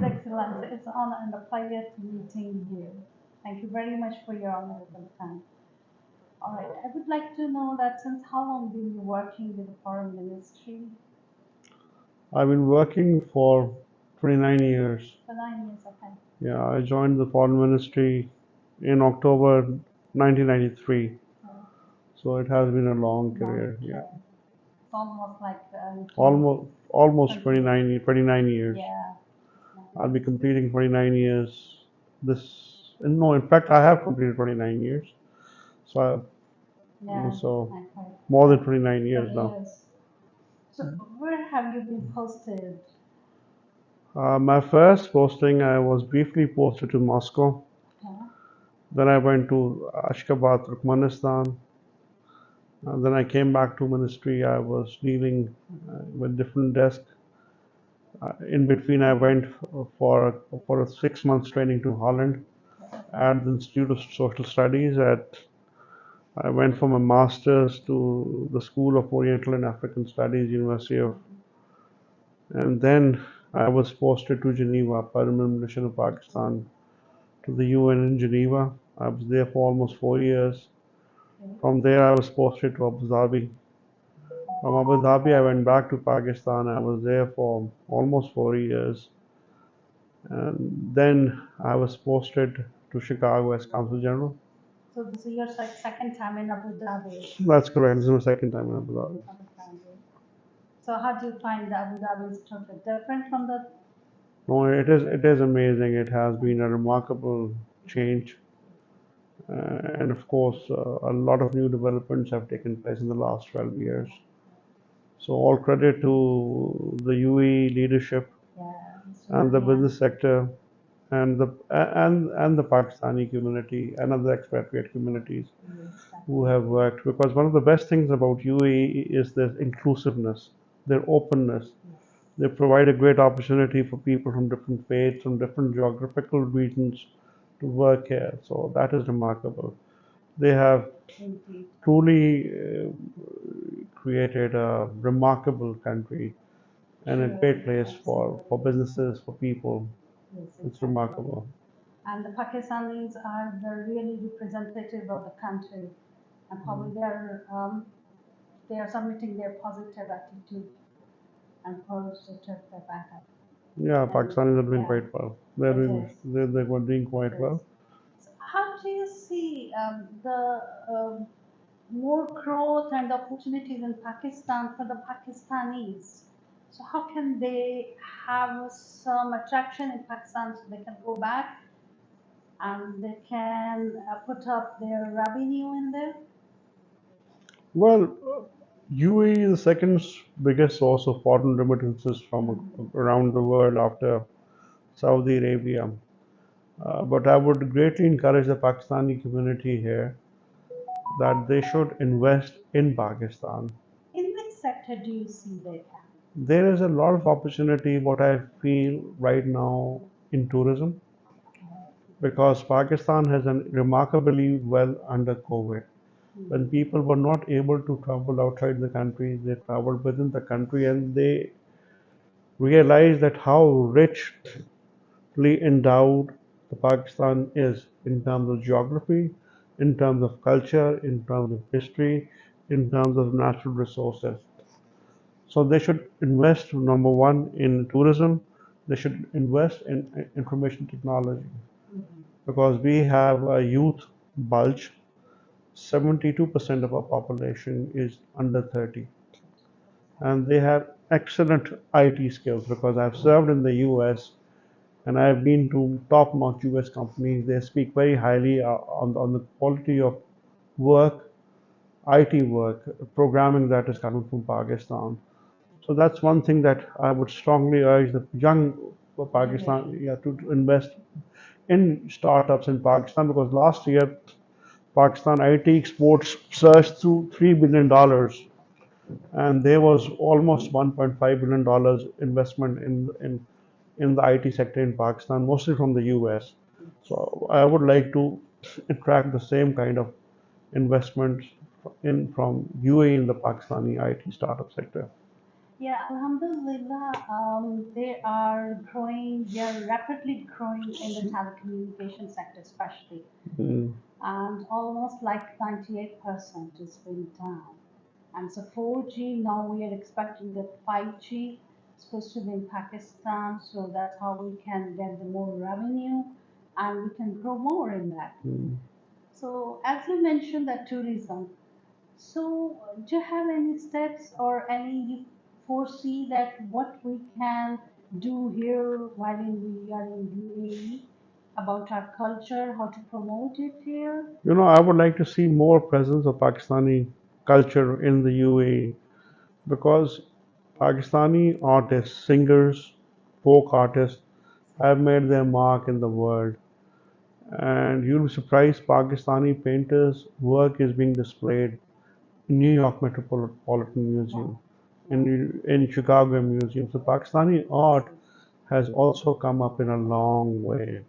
Excellency. It's an honor and a pleasure to meeting you. Thank you very much for your honorable time. All right, I would like to know that since how long been you working with the foreign ministry? I've been working for 29 years. For 9 years, okay. Yeah, I joined the foreign ministry in October 1993. So, So it has been a long long career. Yeah, career. It's almost like 20, almost 20, 29 years. yeah, I'll be completing 29 years. This no, in fact, I have completed 29 years. So yeah, so okay. more than 29 For years the now. years. So, where have you been posted? My first posting, I was briefly posted to Moscow. Okay. Then I went to Ashgabat, Turkmenistan. Then I came back to ministry. I was dealing with different desks. In between, I went for a 6 months training to Holland at the Institute of Social Studies. I went for my master's to the School of Oriental and African Studies, University of, and then I was posted to Geneva, Permanent Mission of Pakistan, to the UN in Geneva. I was there for almost 4 years. Okay. From there, I was posted to Abu Dhabi. From Abu Dhabi, I went back to Pakistan. I was there for almost 4 years. And then I was posted to Chicago as Consul General. So this is your second time in Abu Dhabi. That's correct. This is my second time in Abu Dhabi. Abu Dhabi. So how do you find the Abu Dhabi is totally different from the? No, it is amazing. It has been a remarkable change. And of course, a lot of new developments have taken place in the last 12 years. So all credit to the UAE leadership Yeah, it's and the really business sector and the Pakistani community and other expatriate communities yes, who have worked, because one of the best things about UAE is their inclusiveness, their openness. yes, They provide a great opportunity for people from different faiths, from different geographical regions to work here. So that is remarkable. They have indeed. truly created a remarkable country and a Sure, great place for absolutely. businesses, for people. Yes, It's exactly. remarkable. And the Pakistanis are the really representative of the country, and probably they are submitting their positive attitude and positive backup. Yeah, And Pakistanis are doing yeah, quite well. They're it doing, is. they were doing It quite is. well. So how do you see the more growth and opportunities in Pakistan for the Pakistanis? So how can they have some attraction in Pakistan so they can go back and they can put up their revenue in there? Well, UAE is the second biggest source of foreign remittances from Mhm. around the world after Saudi Arabia. But I would greatly encourage the Pakistani community here that they should invest in Pakistan. In which sector do you see they can? There is a lot of opportunity, what I feel right now, in tourism, because Pakistan has done remarkably well under COVID. When Mhm. people were not able to travel outside the country, they traveled within the country and they realized that how richly endowed the Pakistan is in terms of geography, in terms of culture, in terms of history, in terms of natural resources. So they should invest, number one, in tourism. They should invest in information technology Mhm. because we have a youth bulge. 72% of our population is under 30, and they have excellent IT skills because I've served in the US and I've been to top-notch US companies. They speak very highly on the quality of work, IT work, programming that is coming from Pakistan. So that's one thing that I would strongly urge the young Pakistan, Generation. yeah, to invest in startups in Pakistan, because last year Pakistan IT exports surged to $3 billion, and there was almost $1.5 billion investment in the IT sector in Pakistan, mostly from the US. Yes. So I would like to attract the same kind of investments in from UAE in the Pakistani IT startup sector. Yeah, Alhamdulillah, they are growing they are rapidly growing in the telecommunication sector, especially, Mm, and almost like 98% is being done. And so 4G, now we are expecting that 5G is supposed to be in Pakistan, so that's how we can get the more revenue and we can grow more in that. mm. So as you mentioned that tourism, so do you have any steps or any you foresee that what we can do here while we are in UAE about our culture, how to promote it here? I would like to see more presence of Pakistani culture in the UAE because Pakistani artists, singers, folk artists have made their mark in the world. And you'll be surprised Pakistani painters' work is being displayed in New York Metropolitan Museum, Wow, wow, in Chicago Museum. So Pakistani art excellent. has also come up in a long way.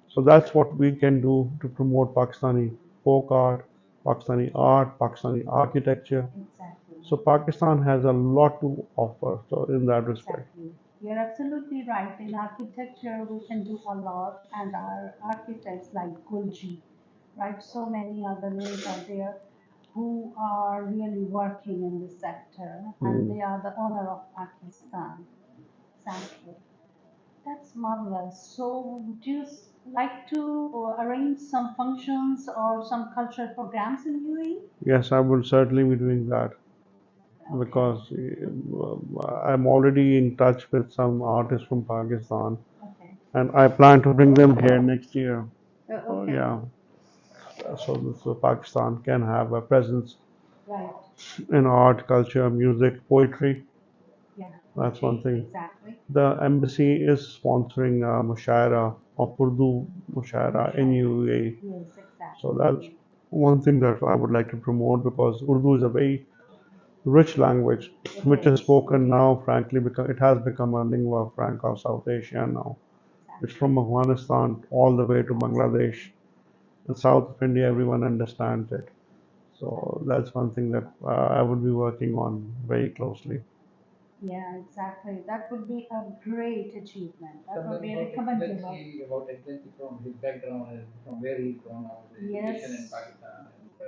So that's what we can do to promote Pakistani folk art, Pakistani architecture. Exactly. So Pakistan has a lot to offer. So in that respect, Exactly. You're absolutely right. In architecture, we can do a lot, and our architects like Gulji, right? So many other names are there who are really working in this sector, and mm. they are the owner of Pakistan. Exactly. That's marvelous. So, would you like to arrange some functions or some cultural programs in UAE? Yes, I will certainly be doing that Okay. because I'm already in touch with some artists from Pakistan, Okay. and I plan to bring them here next year. Oh Okay. yeah, so Pakistan can have a presence Right. in art, culture, music, poetry. Yeah. That's one Poetry. thing. Exactly. The embassy is sponsoring a mushaira of Urdu mushaira in UAE. Yes, So that's exactly. one thing that I would like to promote because Urdu is a very rich language It which is is. spoken now, frankly, because it has become a lingua franca of South Asia now. It's Exactly. from Afghanistan all the way to Bangladesh. In south of India, everyone understands it. So Exactly. that's one thing that I would be working on very closely. Yeah, exactly. That would be a great achievement. That would be recommendable. Yes.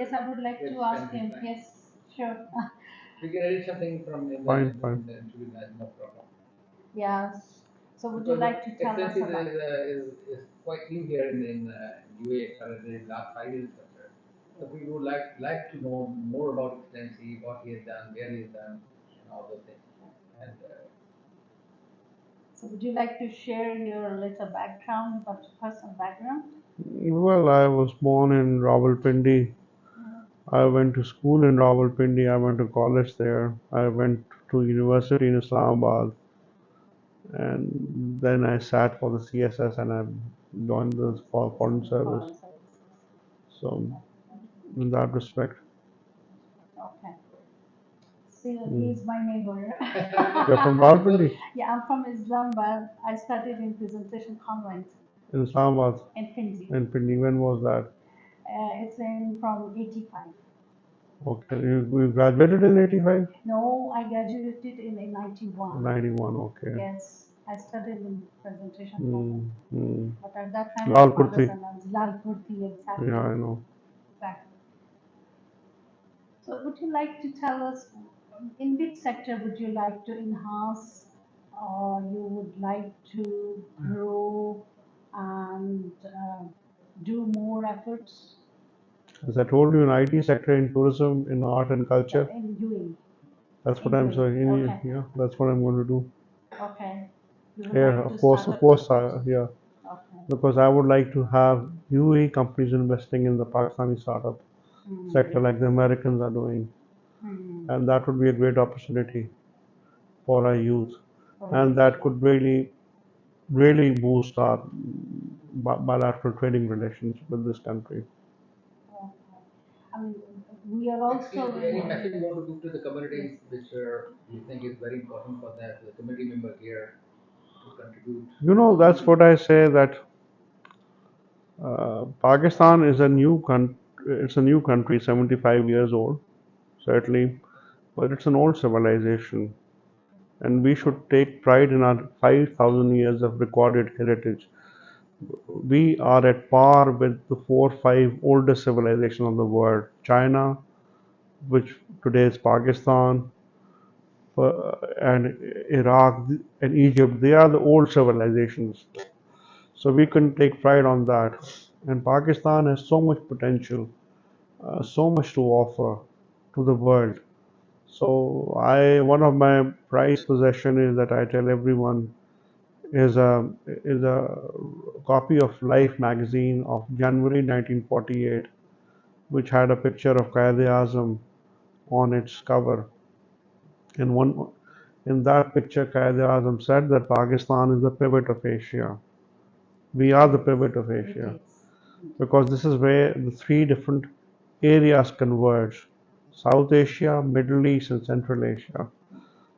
Yes, I would like to ask him. Yes, sure. Fine, fine. Yes. So would you like to tell us about? So would you like to share your little background about your personal background? Well, I was born in Rawalpindi. I went to school in Rawalpindi. I went to college there. I went to university in Islamabad, and then I sat for the CSS and I joined the foreign service. Foreign services. So in that respect, Okay. So mm. he's my neighbor. You're from Rawalpindi? Yeah, I'm from Islamabad. I studied in Presentation Convent In Islamabad, in Pindi. in Pindi. When was that? It's in from 85. Okay, you graduated in 85? No, I graduated in 91. 91, okay. Yes, I studied in Presentation Convent. Mm, mm. But at that time, my father's Lalpurti. name was Lalpurti, Yeah, exactly. I know. Exactly. So would you like to tell us in which sector would you like to enhance or you would like to grow and do more efforts As I told you, in IT sector, in tourism, in art and culture, in UAE? that's what In I'm UAE. saying. Okay. Yeah, that's what I'm going to do. Okay. You would Here, like to of course, start of up the course, course. yeah, Okay. because I would like to have UAE companies investing in the Pakistani startup sector Hmm. like the Americans are doing, Hmm. and that would be a great opportunity for our youth, For and you. that could really boost our bilateral trading relations with this country. Okay. I mean, we are also That's what I say that Pakistan is a new country. It's a new country, 75 years old, certainly, but it's an old civilization. and we should take pride in our 5,000 years of recorded heritage. We are at par with the 4 or 5 oldest civilizations of the world. China, which today is Pakistan, and Iraq and Egypt, they are the old civilizations. So we can take pride on that. And Pakistan has so much potential, so much to offer to the world. So one of my prized possession is that I tell everyone is a copy of Life magazine of January 1948, which had a picture of Quaid-e-Azam on its cover. And in that picture, Quaid-e-Azam said that Pakistan is the pivot of Asia. We are the pivot of It Asia is. because this is where the three different areas converge: South Asia, Middle East, and Central Asia.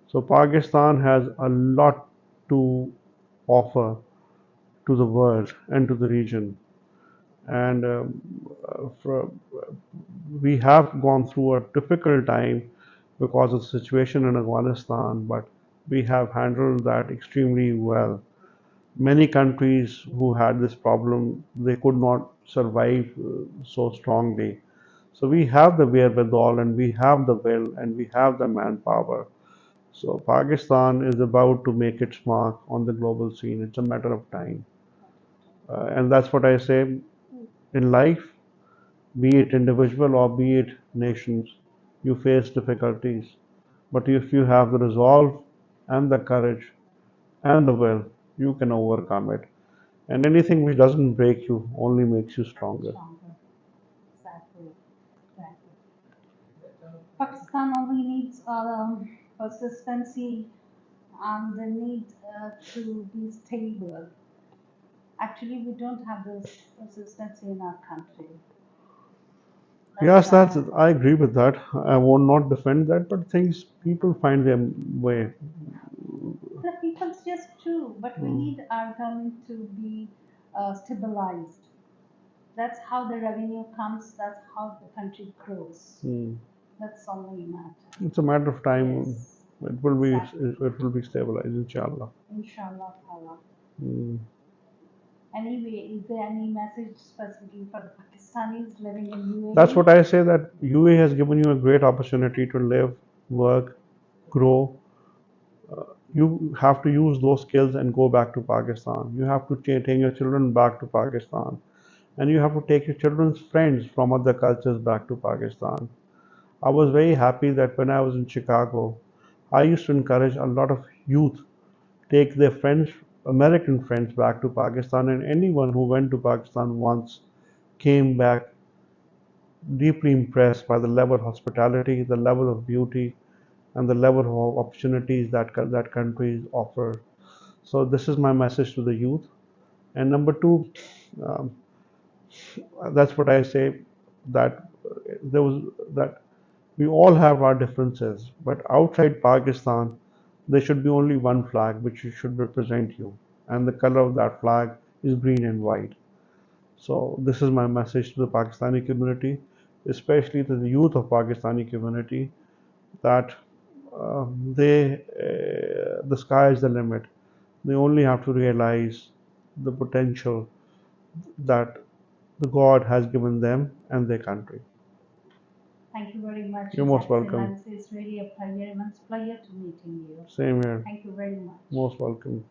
So Pakistan has a lot to offer to the world and to the region. And we have gone through a difficult time because of the situation in Afghanistan, but we have handled that extremely well. Many countries who had this problem, they could not survive so strongly. So we have the wherewithal and we have the will and we have the manpower. So Pakistan is about to make its mark on the global scene. It's a matter of time. And that's what I say in life, be it individual or be it nations, you face difficulties. But if you have the resolve and the courage and the will, you can overcome it. And anything which doesn't break you only makes you stronger. Stronger. Exactly. Exactly. Pakistan only needs persistency and the need to be stable. Actually, we don't have this persistency in our country. That's Yes, that's sad. I agree with that. I will not defend that, but things people find their way. The people's just true, but we Mm, need our government to be stabilized. That's how the revenue comes. That's how the country grows. mm. That's only matter. It's a matter of time. Yes, It will be exactly. it will be stabilized, inshallah. Inshallah, Allah. Mm. Anyway, is there any message specifically for the Pakistanis living in That's what UAE? I say that UAE has given you a great opportunity to live, work, grow. You have to use those skills and go back to Pakistan. You have to take your children back to Pakistan. And you have to take your children's friends from other cultures back to Pakistan. I was very happy that when I was in Chicago, I used to encourage a lot of youth take their friends, American friends, back to Pakistan, and anyone who went to Pakistan once came back deeply impressed by the level of hospitality, the level of beauty, and the level of opportunities that countries offer. So this is my message to the youth. And number two, um, that's what I say that there was that we all have our differences, but outside Pakistan, there should be only one flag which should represent you, and the color of that flag is green and white. So this is my message to the Pakistani community, especially to the youth of Pakistani community, that the sky is the limit. They only have to realize the potential that the God has given them and their country. Thank you very much, You're His most welcome. Excellency. It's really a pleasure, immense pleasure to meeting you. Same here. Thank you very much. Most welcome.